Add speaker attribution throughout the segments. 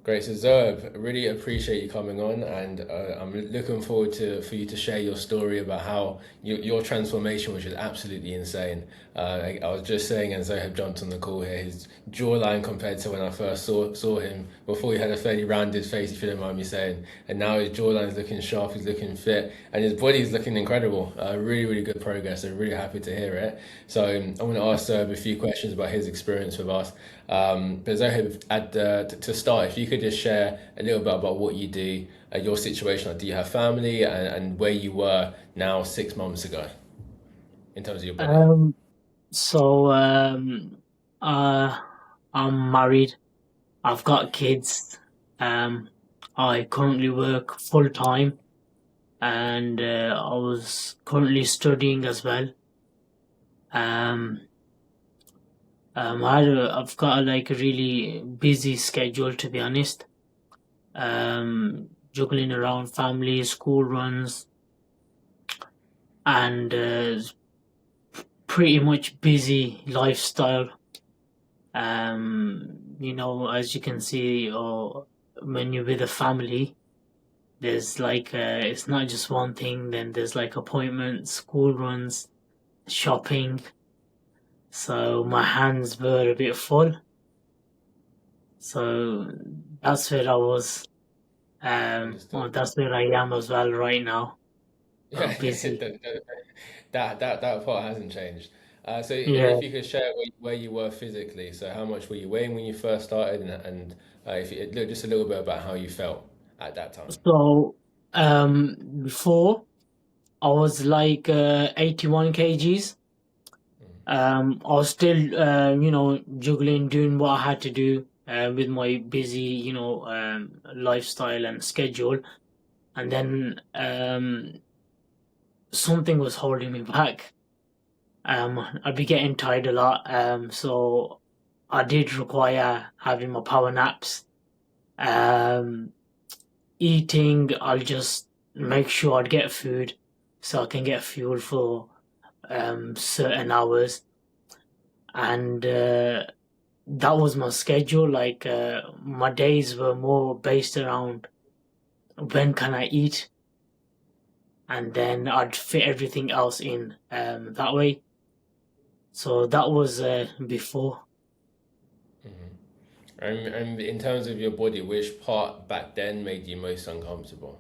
Speaker 1: Great, so Zoeb, I really appreciate you coming on, and I'm looking forward to for you to share your story about how your transformation, which is absolutely insane. I was just saying, and Zoeb jumped on the call here, his jawline compared to when I first saw him before he had a fairly rounded face, if you don't mind me saying, and now his jawline is looking sharp, he's looking fit, and his body is looking incredible. Really good progress. I'm really happy to hear it. So I want to ask Zoeb a few questions about his experience with us. But Zohib, to start, if you could just share a little bit about what you do, your situation, like do you have family, and where you were now 6 months ago in terms of your body?
Speaker 2: Um, so uh, I'm married. I've got kids. Um, I currently work full time, and I was currently studying as well. Um, I've got like a really busy schedule to be honest. Juggling around family, school runs, and pretty much busy lifestyle. As you can see, or when you're with a family, there's like it's not just one thing. Then there's like appointments, school runs, shopping. So my hands were a bit full. So that's where I was. Well,
Speaker 1: Understood.
Speaker 2: that's where I am as well right now.
Speaker 1: Yeah,
Speaker 2: Busy.
Speaker 1: that part hasn't changed. So
Speaker 2: Yeah.
Speaker 1: if you could share where you were physically, so how much were you weighing when you first started, and if you look just a little bit about how you felt at that time.
Speaker 2: So before I was like 81 kgs. I was still, juggling, doing what I had to do with my busy, lifestyle and schedule. And then something was holding me back. I'd be getting tired a lot. So I did require having my power naps. Um, Eating, I'll just make sure I'd get food so I can get fuel for certain hours. And that was my schedule. Like my days were more based around when can I eat, and then I'd fit everything else in that way. So that was before.
Speaker 1: And in terms of your body, which part back then made you most uncomfortable?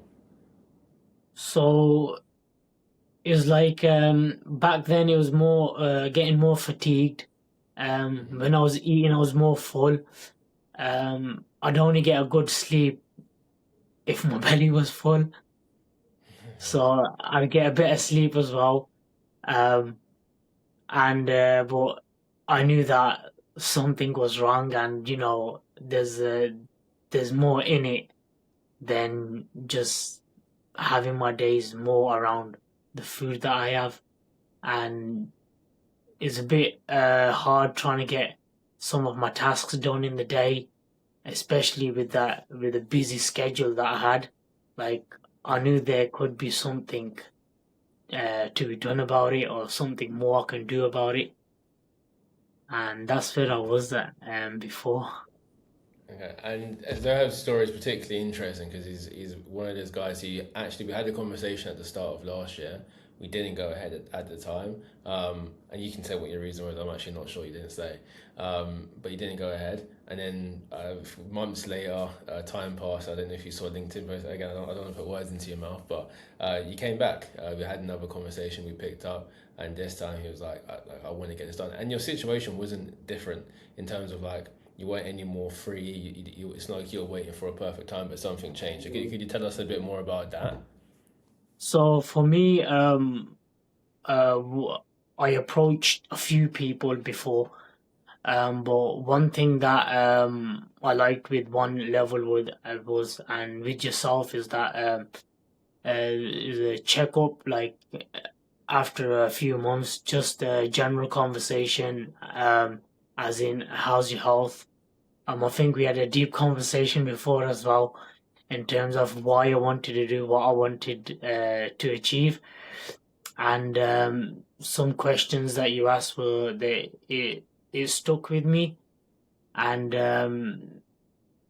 Speaker 2: So it was like back then it was more getting more fatigued. When I was eating, I was more full. I'd only get a good sleep if my belly was full, so I'd get a bit of sleep as well. Um, and but I knew that something was wrong, and there's more in it than just having my days more around the food that I have, and it's a bit hard trying to get some of my tasks done in the day, especially with the busy schedule that I had. Like I knew there could be something to be done about it, or something more I can do about it. And that's where I was at before.
Speaker 1: Okay, and Zohab's story is particularly interesting because he's one of those guys who actually we had a conversation at the start of last year. We didn't go ahead at the time, and you can say what your reason was. I'm actually not sure you didn't say, but you didn't go ahead. And then months later, time passed. I don't know if you saw LinkedIn post again. I don't want to put words into your mouth, but you came back. We had another conversation. We picked up, and this time he was like, I want to get this done. And your situation wasn't different in terms of like you weren't any more free. It's not like you were waiting for a perfect time, but something changed. So could you tell us a bit more about that?
Speaker 2: So for me, w- I approached a few people before, but one thing that I liked with one level was and with yourself is that is a checkup, like after a few months, just a general conversation, as in how's your health. I think we had a deep conversation before as well in terms of why I wanted to do what I wanted to achieve, and some questions that you asked it stuck with me, and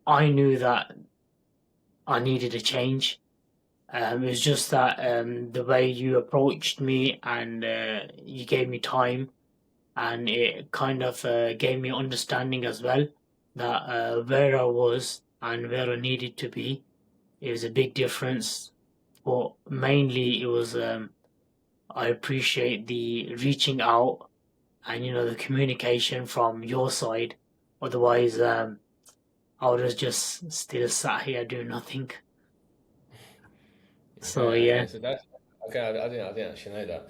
Speaker 2: I knew that I needed a change. It was just that the way you approached me and you gave me time, and it kind of gave me understanding as well that where I was and where I needed to be, it was a big difference. But mainly, it was I appreciate the reaching out and the communication from your side. Otherwise, I would have just still sat here doing nothing. So
Speaker 1: Okay,
Speaker 2: yeah,
Speaker 1: okay, so that's okay. I didn't actually know that.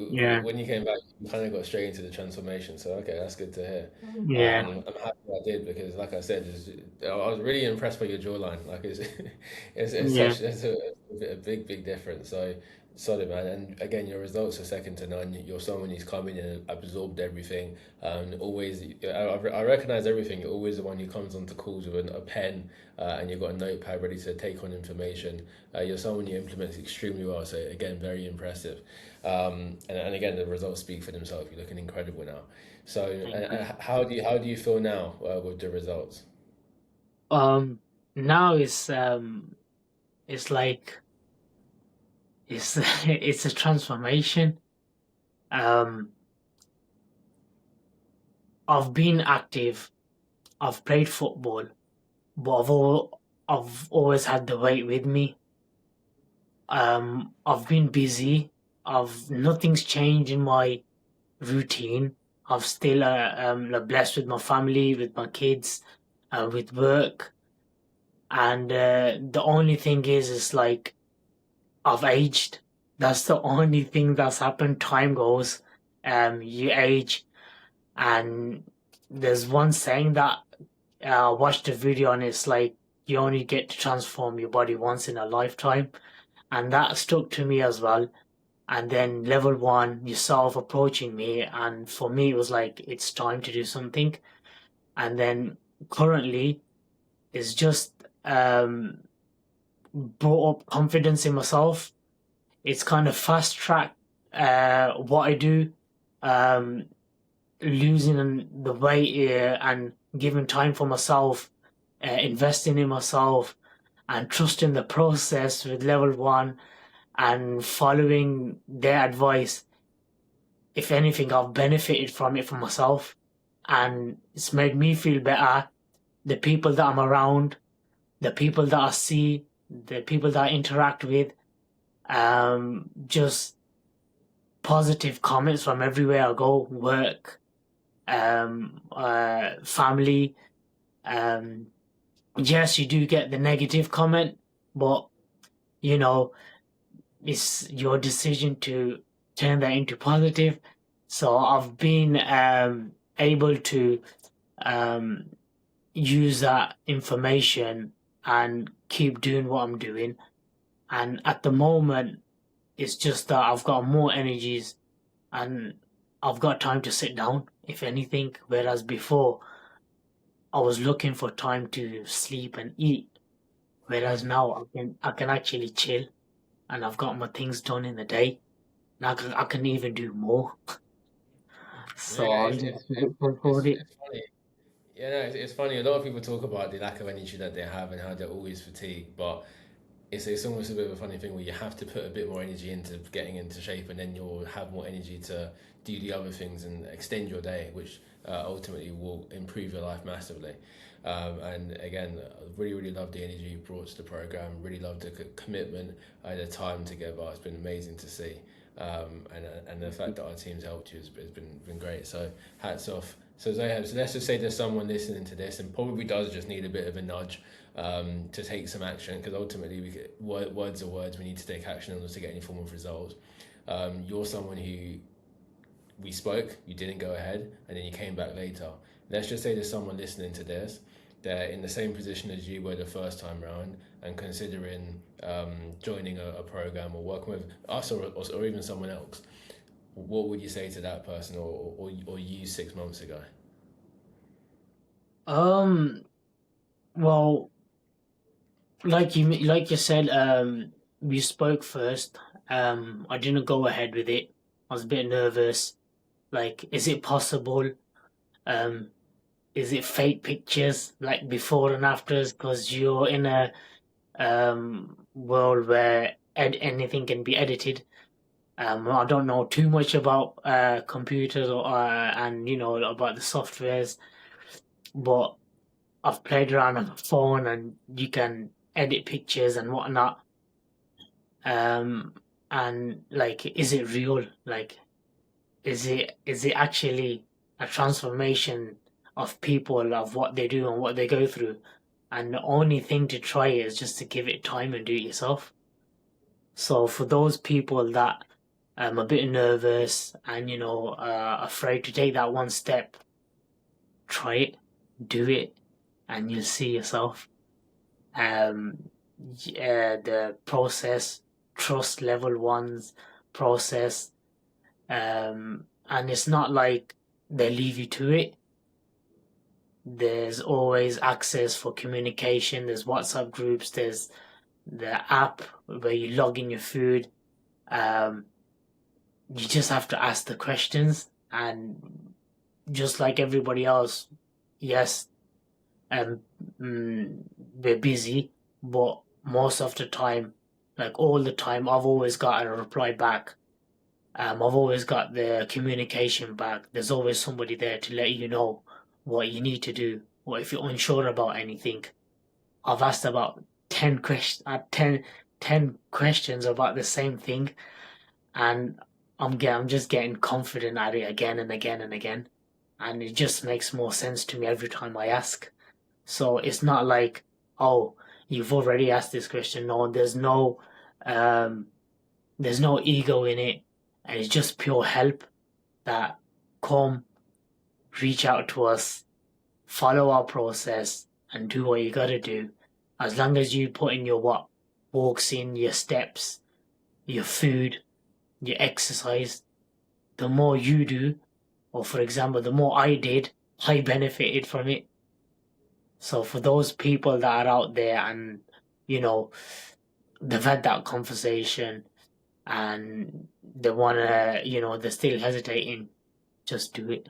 Speaker 2: yeah,
Speaker 1: When you came back, you kind of got straight into the transformation. So okay, that's good to hear.
Speaker 2: yeah,
Speaker 1: And I'm happy I did because, like I said, I was really impressed by your jawline. Like it's
Speaker 2: yeah.
Speaker 1: such a big difference. So solid, man. And again, your results are second to none. You're someone who's come in and absorbed everything. Always, I recognize everything. You're always the one who comes onto calls with a pen, and you've got a notepad ready to take on information. You're someone who implements extremely well. So again, very impressive. And again, the results speak for themselves. You're looking incredible now. So
Speaker 2: Thank you.
Speaker 1: how do you feel now with the results?
Speaker 2: Um, Now it's like it's it's a transformation. Um, I've been active. I've played football, but I've always had the weight with me. I've been busy. I've Nothing's changed in my routine. I've still blessed with my family, with my kids, with work, and the only thing is like I've aged. That's the only thing that's happened. Time goes, you age, and there's one saying that I watched a video and it's like you only get to transform your body once in a lifetime, and that stuck to me as well. And then level one, yourself approaching me, and for me it was like it's time to do something. And then currently, it's just brought up confidence in myself. It's kind of fast track what I do, um, losing the weight and giving time for myself, investing in myself, and trusting the process with level one and following their advice. If anything, I've benefited from it for myself, and it's made me feel better. The people that I'm around, the people that I see, the people that I interact with, just positive comments from everywhere I go, work, family. Um, yes, you do get the negative comment, but you know, it's your decision to turn that into positive. So I've been able to um, use that information and keep doing what I'm doing. And at the moment, it's just that I've got more energies and I've got time to sit down, if anything. Whereas before, I was looking for time to sleep and eat. Whereas now I can actually chill and I've got my things done in the day. And I can even do more.
Speaker 1: Yeah,
Speaker 2: So I'm just grateful for it.
Speaker 1: it's funny. Yeah, no, it's funny. A lot of people talk about the lack of energy that they have and how they're always fatigued, but it's almost a bit of a funny thing where you have to put a bit more energy into getting into shape, and then you'll have more energy to do the other things and extend your day, which ultimately will improve your life massively. And again, really love the energy you brought to the program. Really love the commitment and the time together. It's been amazing to see. And the fact that our team's helped you has been great. So hats off. So Zohab, so let's just say there's someone listening to this and probably does just need a bit of a nudge to take some action, because ultimately words are words. We need to take action in order to get any form of results. You're someone who we spoke, you didn't go ahead, and then you came back later. Let's just say there's someone listening to this, they're in the same position as you were the first time round and considering joining a program or working with us or even someone else. What would you say to that person or you 6 months ago?
Speaker 2: Um, well, like you said, we spoke first. I didn't go ahead with it. I was a bit nervous. Like, is it possible? Um, is it fake pictures like before and afters? Because you're in a world where anything can be edited. I don't know too much about computers or and about the softwares, but I've played around on the phone and you can edit pictures and whatnot. And like, is it real? Like, is it actually a transformation of people, of what they do and what they go through? And the only thing to try is just to give it time and do it yourself. So for those people that a bit nervous and afraid to take that one step, try it, do it, and you'll see yourself. The process, trust level one's process, and it's not like they leave you to it. There's always access for communication. There's WhatsApp groups. There's the app where you log in your food. You just have to ask the questions, and just like everybody else, yes, we're busy, but most of the time, like all the time, I've always got a reply back. I've always got the communication back. There's always somebody there to let you know what you need to do, or if you're unsure about anything. I've asked about 10 questions, 10 questions about the same thing, and I'm just getting confident at it again and again and again, and it just makes more sense to me every time I ask. So it's not like, oh, you've already asked this question. No, there's no ego in it, and it's just pure help that come, reach out to us, follow our process, and do what you gotta do. As long as you put in your walks in, your steps, your food, your exercise, the more you do, or for example, the more I did, I benefited from it. So for those people that are out there and, they've had that conversation and they wanna, they're still hesitating, just do it.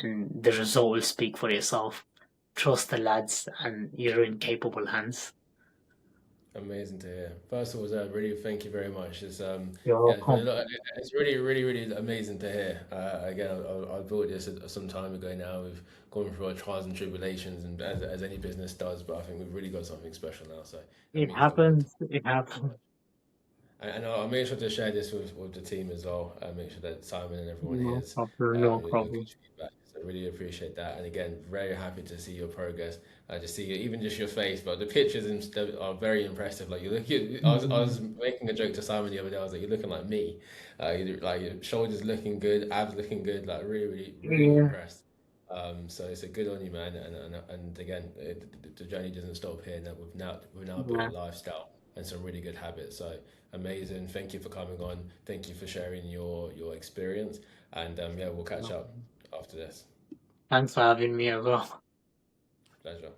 Speaker 2: And the result will speak for itself. Trust the lads and you're in capable hands.
Speaker 1: Amazing to hear. First of all, Zed, really thank you very much.
Speaker 2: You're
Speaker 1: Yeah, it's been
Speaker 2: welcome.
Speaker 1: a lot. It's really, really, really amazing to hear. Again, I built this some time ago now. We've gone through our trials and tribulations, and as any business does, but I think we've really got something special now. So that
Speaker 2: It
Speaker 1: means the world
Speaker 2: happens. It happens.
Speaker 1: much. And I'll make sure to share this with the team as well. Make sure that Simon and everyone
Speaker 2: No
Speaker 1: hears
Speaker 2: problem. No
Speaker 1: your
Speaker 2: problem.
Speaker 1: good feedback. So really appreciate that. And again, very happy to see your progress. To see even just your face, but the pictures and stuff are very impressive. Like you look, I was making a joke to Simon the other day. I was like, "You're looking like me. Like your shoulders looking good, abs looking good. Like really, really, really
Speaker 2: Yeah.
Speaker 1: impressed." So it's a good on you, man. And again, the journey doesn't stop here. Now we've now built
Speaker 2: Yeah.
Speaker 1: a lifestyle and some really good habits. So amazing. Thank you for coming on. Thank you for sharing your experience. And yeah, we'll catch
Speaker 2: No.
Speaker 1: up after this.
Speaker 2: Thanks for having me as well.
Speaker 1: Pleasure.